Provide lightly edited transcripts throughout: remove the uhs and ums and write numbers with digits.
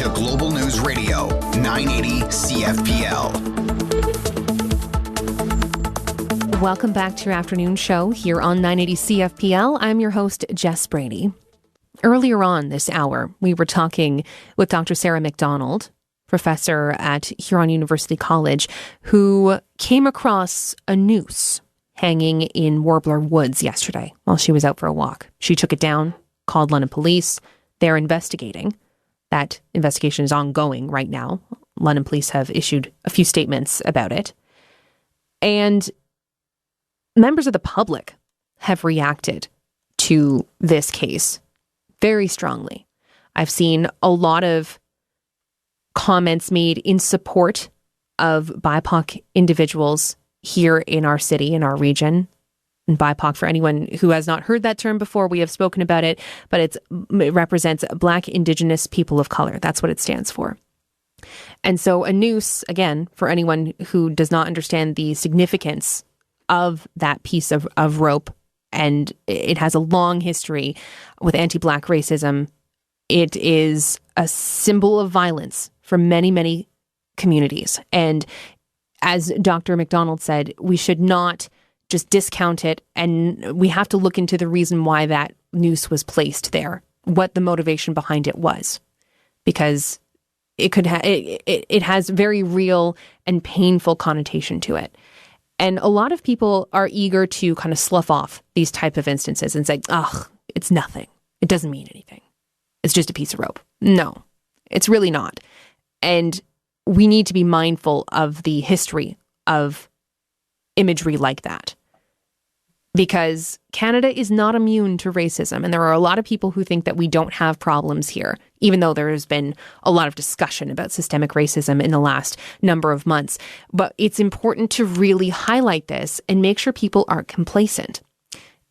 to Global News Radio, 980 CFPL. Welcome back to your afternoon show here on 980 CFPL. I'm your host, Jess Brady. Earlier on this hour, we were talking with Dr. Sarah McDonald, professor at Huron University College, who came across a noose hanging in Warbler Woods yesterday while she was out for a walk. She took it down, called London police. They're investigating. That investigation is ongoing right now. London police have issued a few statements about it. And members of the public have reacted to this case very strongly. I've seen a lot of comments made in support of BIPOC individuals here in our city, in our region. And BIPOC, for anyone who has not heard that term before, we have spoken about it, but it represents Black, Indigenous people of color. That's what it stands for. And so a noose, again, for anyone who does not understand the significance of that piece of rope, and it has a long history with anti-Black racism. It is a symbol of violence for many, many communities. And as Dr. McDonald said, we should not just discount it, and we have to look into the reason why that noose was placed there, what the motivation behind it was, because it could it has very real and painful connotation to it. And a lot of people are eager to kind of slough off these type of instances and say, "Ugh, it's nothing. It doesn't mean anything. It's just a piece of rope." No, it's really not. And we need to be mindful of the history of imagery like that, because Canada is not immune to racism. And there are a lot of people who think that we don't have problems here, even though there has been a lot of discussion about systemic racism in the last number of months. But it's important to really highlight this and make sure people aren't complacent.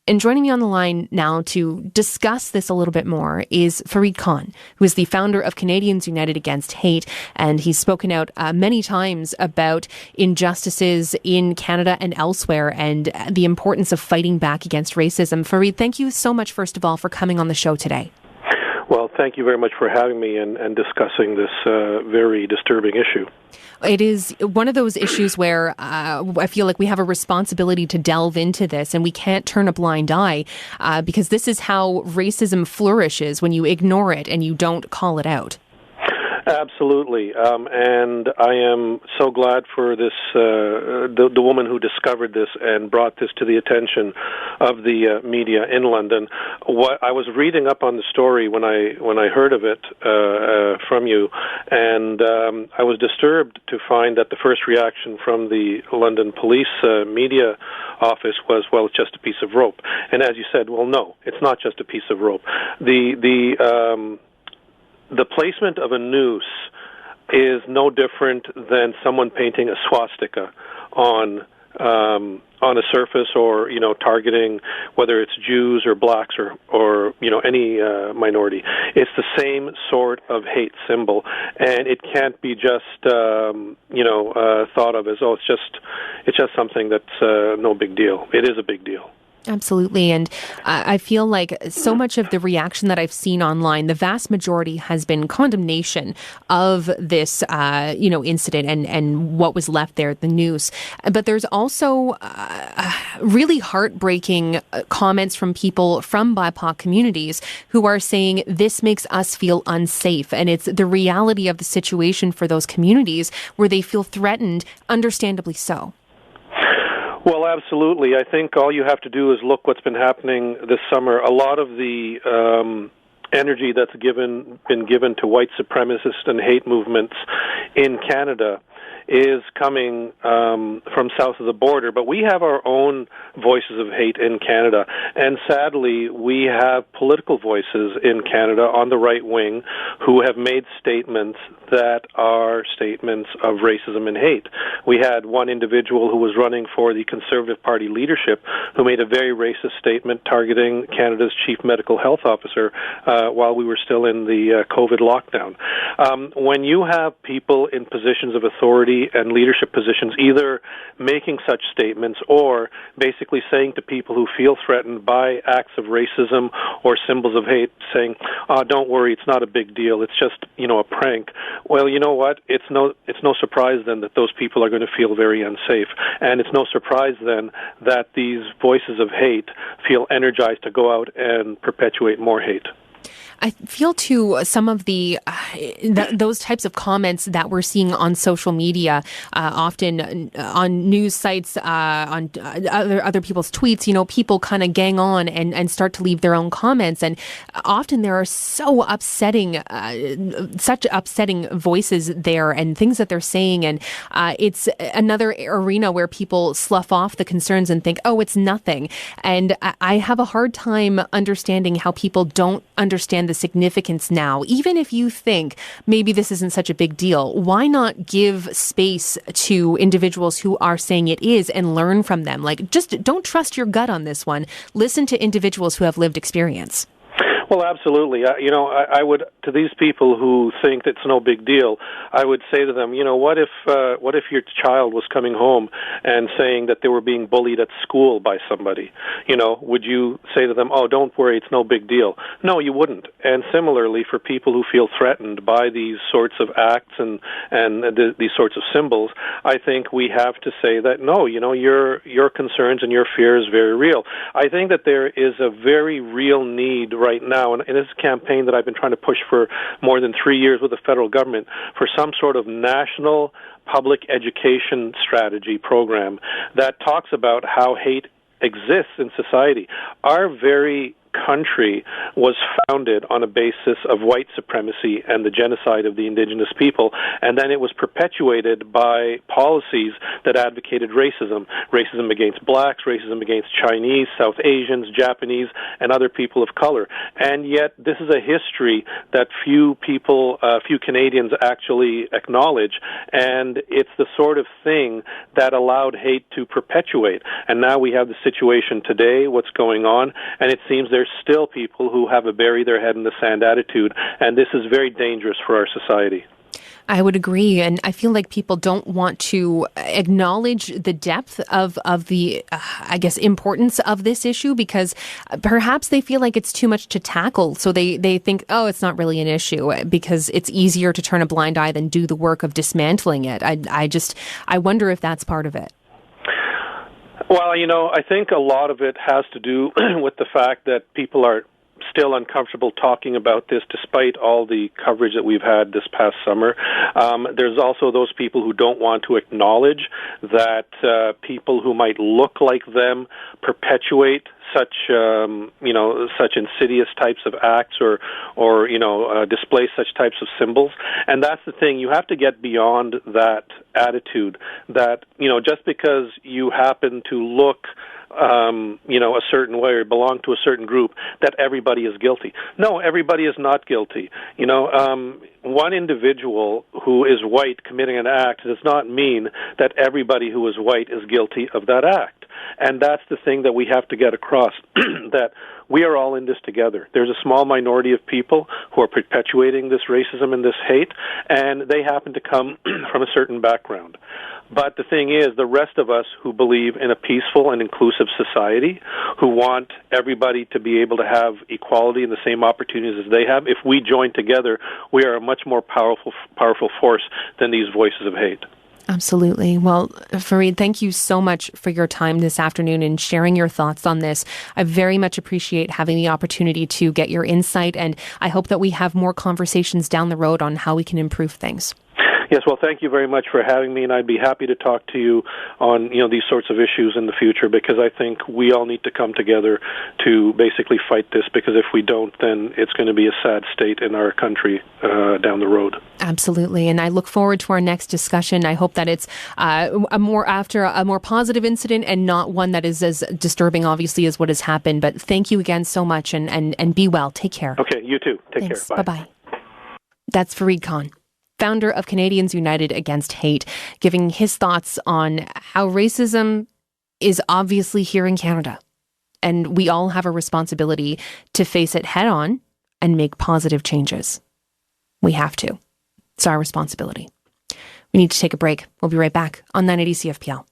And joining me on the line now to discuss this a little bit more is Fareed Khan, who is the founder of Canadians United Against Hate. And he's spoken out many times about injustices in Canada and elsewhere and the importance of fighting back against racism. Fareed, thank you so much, first of all, for coming on the show today. Well, thank you very much for having me and discussing this very disturbing issue. It is one of those issues where I feel like we have a responsibility to delve into this, and we can't turn a blind eye because this is how racism flourishes, when you ignore it and you don't call it out. Absolutely, and I am so glad for this, the woman who discovered this and brought this to the attention of the media in London. What I was reading up on the story when I heard of it from you, and I was disturbed to find that the first reaction from the London police media office was, well, it's just a piece of rope. And as you said, well, no, it's not just a piece of rope. The placement of a noose is no different than someone painting a swastika on a surface, or targeting whether it's Jews or blacks or any minority. It's the same sort of hate symbol, and it can't be just thought of as, oh, it's just something that's no big deal. It is a big deal. Absolutely. And I feel like so much of the reaction that I've seen online, the vast majority has been condemnation of this, incident and what was left there at the noose. But there's also really heartbreaking comments from people from BIPOC communities who are saying this makes us feel unsafe. And it's the reality of the situation for those communities where they feel threatened, understandably so. Well, absolutely. I think all you have to do is look what's been happening this summer. A lot of the energy that's been given to white supremacist and hate movements in Canada is coming from south of the border, but we have our own voices of hate in Canada, and sadly we have political voices in Canada on the right wing who have made statements that are statements of racism and hate. We had one individual who was running for the Conservative Party leadership who made a very racist statement targeting Canada's chief medical health officer while we were still in the COVID lockdown. When you have people in positions of authority authority and leadership positions either making such statements or basically saying to people who feel threatened by acts of racism or symbols of hate, saying, don't worry, it's not a big deal, it's just, a prank. Well, you know what? It's no surprise then that those people are going to feel very unsafe. And it's no surprise then that these voices of hate feel energized to go out and perpetuate more hate. I feel too some of those types of comments that we're seeing on social media, often on news sites, on other people's tweets. People kind of gang on and start to leave their own comments, and often there are such upsetting voices there and things that they're saying, and it's another arena where people slough off the concerns and think, oh, it's nothing. And I have a hard time understanding how people don't understand the significance now. Even if you think maybe this isn't such a big deal, why not give space to individuals who are saying it is and learn from them? Just don't trust your gut on this one. Listen to individuals who have lived experience. Well, absolutely. I would, to these people who think it's no big deal, I would say to them, what if your child was coming home and saying that they were being bullied at school by somebody? Would you say to them, oh, don't worry, it's no big deal? No, you wouldn't. And similarly, for people who feel threatened by these sorts of acts and these sorts of symbols, I think we have to say that, no, your concerns and your fear is very real. I think that there is a very real need right now, and this campaign that I've been trying to push for more than 3 years with the federal government, for some sort of national public education strategy program that talks about how hate exists in society. Our very country was founded on a basis of white supremacy and the genocide of the indigenous people, and then it was perpetuated by policies that advocated racism against blacks, racism against Chinese, South Asians, Japanese, and other people of color. And yet this is a history that few Canadians actually acknowledge, and it's the sort of thing that allowed hate to perpetuate. And now we have the situation today, what's going on, and it seems there's still people who have a bury their head in the sand attitude, and this is very dangerous for our society. I would agree, and I feel like people don't want to acknowledge the depth of the, importance of this issue, because perhaps they feel like it's too much to tackle. So they think, oh, it's not really an issue, because it's easier to turn a blind eye than do the work of dismantling it. I wonder if that's part of it. Well, I think a lot of it has to do with the fact that people are still uncomfortable talking about this despite all the coverage that we've had this past summer. There's also those people who don't want to acknowledge that people who might look like them perpetuate such insidious types of acts or display such types of symbols. And that's the thing, you have to get beyond that attitude that, just because you happen to look a certain way or belong to a certain group, that everybody is guilty. No, everybody is not guilty. One individual who is white committing an act does not mean that everybody who is white is guilty of that act. And that's the thing that we have to get across, that we are all in this together. There's a small minority of people who are perpetuating this racism and this hate, and they happen to come from a certain background. But the thing is, the rest of us who believe in a peaceful and inclusive society, who want everybody to be able to have equality and the same opportunities as they have, if we join together, we are a much more powerful force than these voices of hate. Absolutely. Well, Fareed, thank you so much for your time this afternoon and sharing your thoughts on this. I very much appreciate having the opportunity to get your insight, and I hope that we have more conversations down the road on how we can improve things. Yes, well, thank you very much for having me, and I'd be happy to talk to you on these sorts of issues in the future, because I think we all need to come together to basically fight this, because if we don't, then it's going to be a sad state in our country down the road. Absolutely, and I look forward to our next discussion. I hope that it's after a more positive incident and not one that is as disturbing, obviously, as what has happened. But thank you again so much, and be well. Take care. Okay, you too. Thanks. Care. Bye. Bye-bye. That's Fareed Khan, founder of Canadians United Against Hate, giving his thoughts on how racism is obviously here in Canada. And we all have a responsibility to face it head on and make positive changes. We have to. It's our responsibility. We need to take a break. We'll be right back on 980 CFPL.